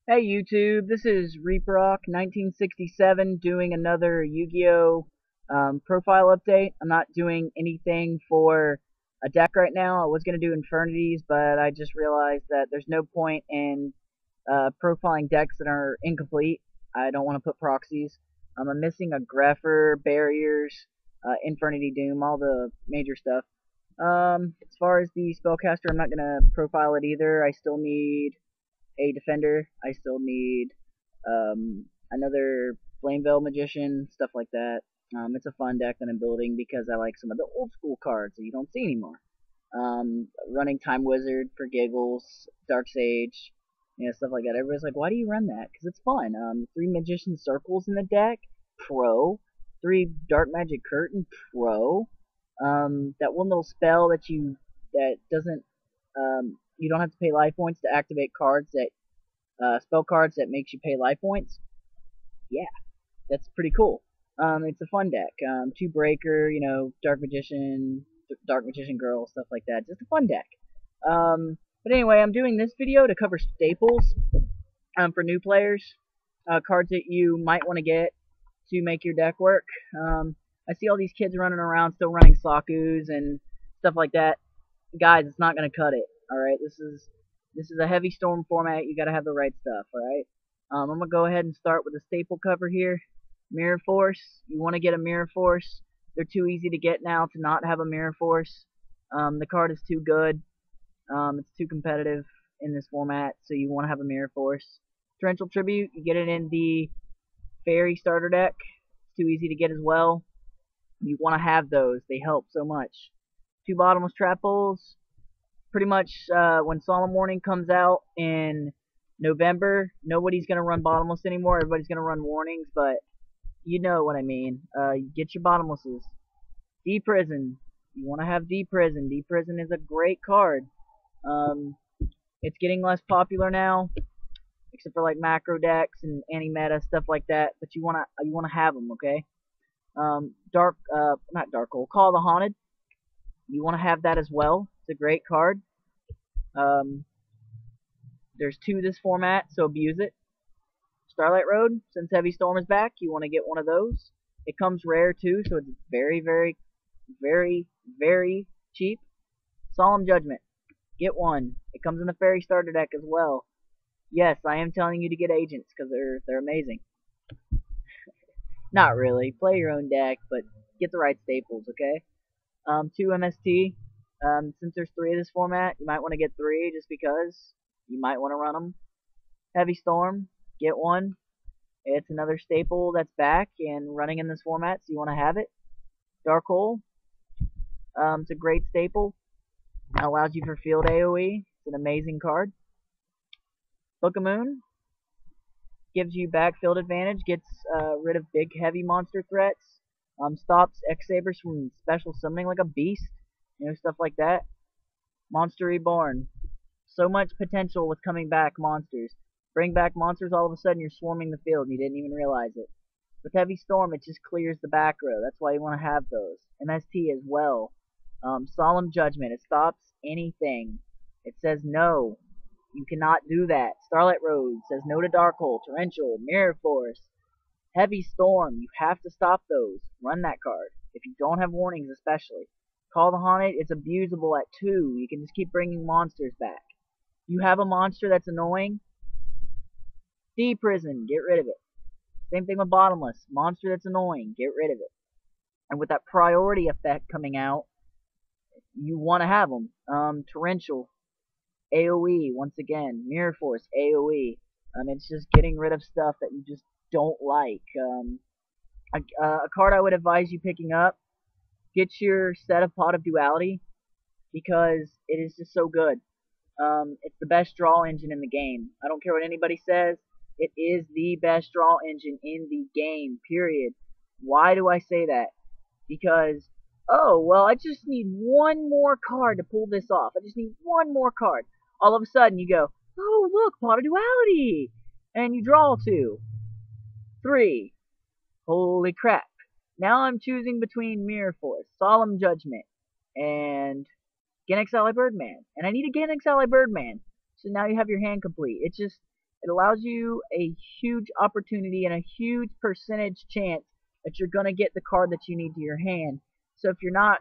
Hey YouTube, this is Reaprock 1967 doing another Yu-Gi-Oh! Profile update. I'm not doing anything for a deck right now. I was going to do Infernities, but I just realized that there's no point in profiling decks that are incomplete. I don't want to put proxies. I'm missing a Grepher, Barriers, Infernity Doom, all the major stuff. As far as the Spellcaster, I'm not going to profile it either. I still need a defender. I still need another Flame Veil Magician, stuff like that. It's a fun deck that I'm building because I like some of the old school cards that you don't see anymore. Running Time Wizard for giggles, Dark Sage, stuff like that. Everybody's like, why do you run that? Because it's fun. 3 Magician Circles in the deck, pro. 3 Dark Magic Curtain, pro. That one little spell that doesn't you don't have to pay life points to activate cards that spell cards that makes you pay life points. Yeah, that's pretty cool. It's a fun deck. 2 Breaker, Dark Magician Girl, stuff like that. Just a fun deck. But anyway, I'm doing this video to cover staples for new players, cards that you might want to get to make your deck work. I see all these kids running around still running Sakus and stuff like that. Guys, it's not gonna cut it. All right, this is a heavy storm format. You got to have the right stuff. All right. I'm gonna go ahead and start with a staple cover here. Mirror Force. You want to get a Mirror Force. They're too easy to get now to not have a Mirror Force. The card is too good. It's too competitive in this format, so you want to have a Mirror Force. Torrential Tribute. You get it in the Fairy starter deck. It's too easy to get as well. You want to have those. They help so much. 2 Bottomless Trap Bowls. Pretty much when Solemn Warning comes out in November, nobody's going to run Bottomless anymore. Everybody's going to run Warnings, but you know what I mean. Get your Bottomlesses. D-Prison. You want to have D-Prison. D-Prison is a great card. It's getting less popular now, except for like macro decks and anti-meta, stuff like that, but you want to have them, okay? Not Dark Hole, Call the Haunted. You want to have that as well. It's a great card. There's 2 this format, so abuse it. Starlight Road, since Heavy Storm is back, you want to get one of those. It comes rare too, so it's very, very, very, very cheap. Solemn Judgment, get one. It comes in the Fairy starter deck as well. Yes, I am telling you to get agents because they're amazing. Not really. Play your own deck, but get the right staples, okay? 2 MST. Since there's 3 of this format, you might want to get 3 just because you might want to run them. Heavy Storm, get one. It's another staple that's back and running in this format, so you want to have it. Dark Hole, it's a great staple. It allows you for field AoE. It's an amazing card. Book of Moon gives you backfield advantage, gets rid of big heavy monster threats, stops X-Sabers from special summoning like a beast, stuff like that. Monster Reborn. So much potential with coming back monsters. Bring back monsters, all of a sudden you're swarming the field and you didn't even realize it. With Heavy Storm, it just clears the back row. That's why you want to have those. MST as well. Solemn Judgment. It stops anything. It says no. You cannot do that. Starlight Road says no to Dark Hole, Torrential, Mirror Force. Heavy Storm. You have to stop those. Run that card. If you don't have warnings especially. Call the Haunted, it's abusable at 2. You can just keep bringing monsters back. You have a monster that's annoying, D-Prison, get rid of it. Same thing with Bottomless. Monster that's annoying, get rid of it. And with that priority effect coming out, you want to have them. Torrential, AoE, once again. Mirror Force, AoE. It's just getting rid of stuff that you just don't like. A card I would advise you picking up, get your set of Pot of Duality, because it is just so good. It's the best draw engine in the game. I don't care what anybody says. It is the best draw engine in the game, period. Why do I say that? Because, oh, well, I just need one more card to pull this off. I just need one more card. All of a sudden, you go, oh, look, Pot of Duality. And you draw 2. 3. Holy crap. Now I'm choosing between Mirror Force, Solemn Judgment, and Genex Ally Birdman. And I need a Genex Ally Birdman. So now you have your hand complete. It's It allows you a huge opportunity and a huge percentage chance that you're going to get the card that you need to your hand. So if you're not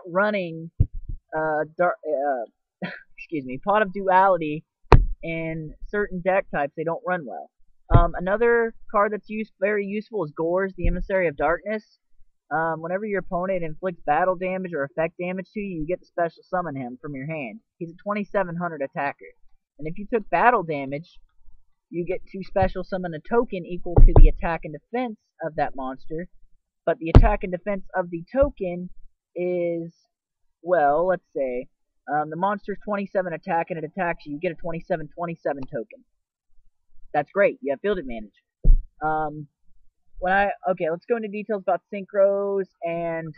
running excuse me, Pot of Duality in certain deck types, they don't run well. Another card that's very useful is Gorz, the Emissary of Darkness. Whenever your opponent inflicts battle damage or effect damage to you, you get to special summon him from your hand. He's a 2700 attacker. And if you took battle damage, you get to special summon a token equal to the attack and defense of that monster. But the attack and defense of the token is, well, let's say, the monster's 27 attack and it attacks you, you get a 27/27 token. That's great. You have field advantage. Okay, let's go into details about synchros and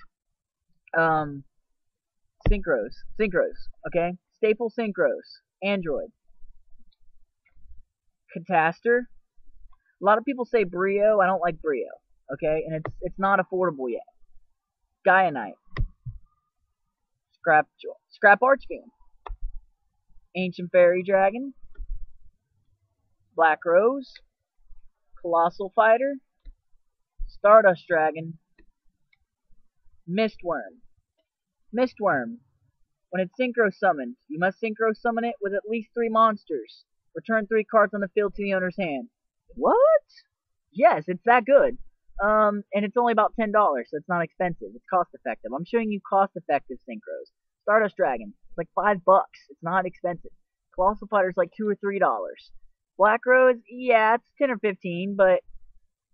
synchros. Okay, staple synchros. Android, Cataster. A lot of people say Brio. I don't like Brio. Okay, and it's not affordable yet. Gaia Knight, Scrap Archfiend, Ancient Fairy Dragon, Black Rose, Colossal Fighter, Stardust Dragon, Mistworm. Mistworm. When it's synchro summoned, you must synchro summon it with at least 3 monsters. Return 3 cards on the field to the owner's hand. What? Yes, it's that good. And it's only about $10, so it's not expensive. It's cost effective. I'm showing you cost effective synchros. Stardust Dragon, it's like $5. It's not expensive. Colossal Fighter's like $2 or $3. Black Rose, yeah, it's 10 or 15, but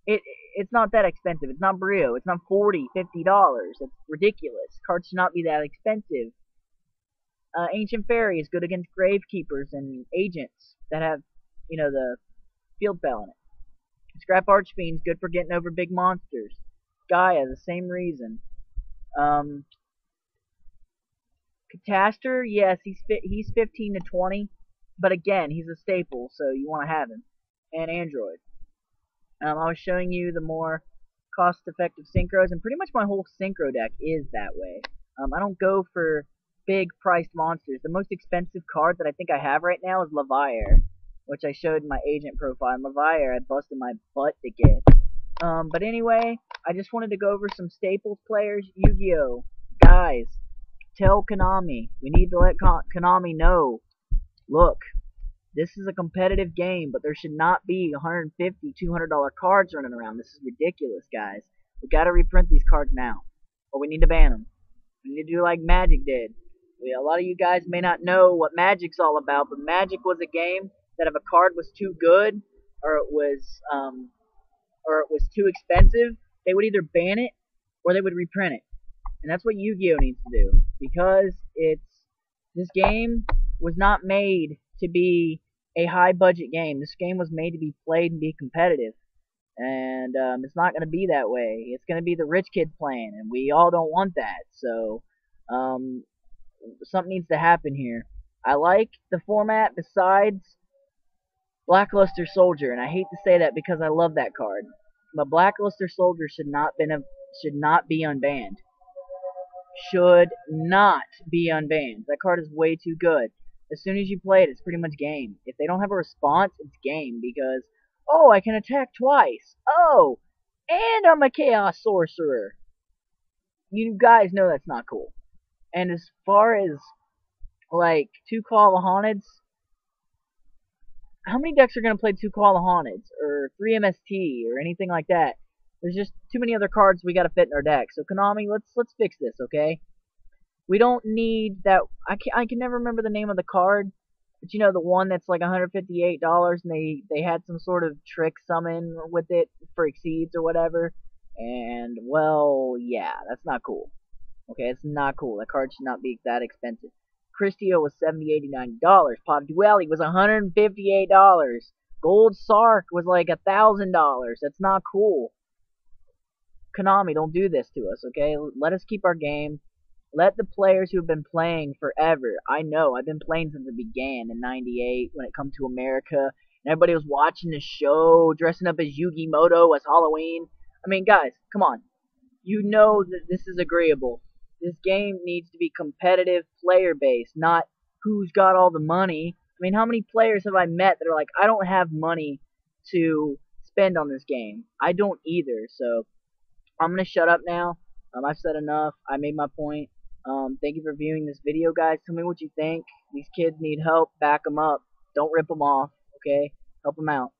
it's not that expensive. It's not Brio. It's not $40, $50. It's ridiculous. Cards should not be that expensive. Ancient Fairy is good against Gravekeepers and agents that have, the field spell in it. Scrap Archfiend's good for getting over big monsters. Gaia, the same reason. Cataster, yes, he's 15 to 20, but again, he's a staple, so you want to have him. And Android. I was showing you the more cost-effective synchros, and pretty much my whole synchro deck is that way. I don't go for big-priced monsters. The most expensive card that I think I have right now is Levier, which I showed in my agent profile. And Levier, I busted my butt to get. But anyway, I just wanted to go over some staples players. Yu-Gi-Oh! Guys, tell Konami. We need to let Konami know. Look, this is a competitive game, but there should not be $150, $200 cards running around. This is ridiculous, guys. We gotta reprint these cards now, or we need to ban them. We need to do like Magic did. A lot of you guys may not know what Magic's all about, but Magic was a game that if a card was too good or it was too expensive, they would either ban it or they would reprint it. And that's what Yu-Gi-Oh needs to do, because this game was not made to be a high budget game. This game was made to be played and be competitive. And it's not going to be that way. It's going to be the rich kids playing, and we all don't want that. So something needs to happen here. I like the format besides Blackluster Soldier, and I hate to say that because I love that card. But Blackluster Soldier should not be unbanned. Should not be unbanned. That card is way too good. As soon as you play it, it's pretty much game. If they don't have a response, it's game, because, oh, I can attack twice. Oh, and I'm a Chaos Sorcerer. You guys know that's not cool. And as far as, like, 2 Call of the Haunted, how many decks are going to play 2 Call of the Haunted, or 3 MST, or anything like that? There's just too many other cards we got to fit in our deck. So Konami, let's fix this, okay? We don't need that. I can never remember the name of the card, but you know, the one that's like $158, and they had some sort of trick summon with it for Exceeds or whatever. And well, yeah, that's not cool. Okay, it's not cool. That card should not be that expensive. Christio was $70, $89. Pot of Duality was $158. Gold Sark was like $1,000. That's not cool. Konami, don't do this to us, okay? Let us keep our game. Let the players who have been playing forever. I know, I've been playing since it began in '98 when it come to America. And everybody was watching the show, dressing up as Yugi Moto as Halloween. I mean, guys, come on. You know that this is agreeable. This game needs to be competitive, player-based, not who's got all the money. I mean, how many players have I met that are like, I don't have money to spend on this game? I don't either, so I'm gonna shut up now. I've said enough. I made my point. Thank you for viewing this video, guys. Tell me what you think. These kids need help. Back them up. Don't rip them off, okay? Help them out.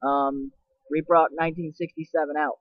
Reproc 1967 out.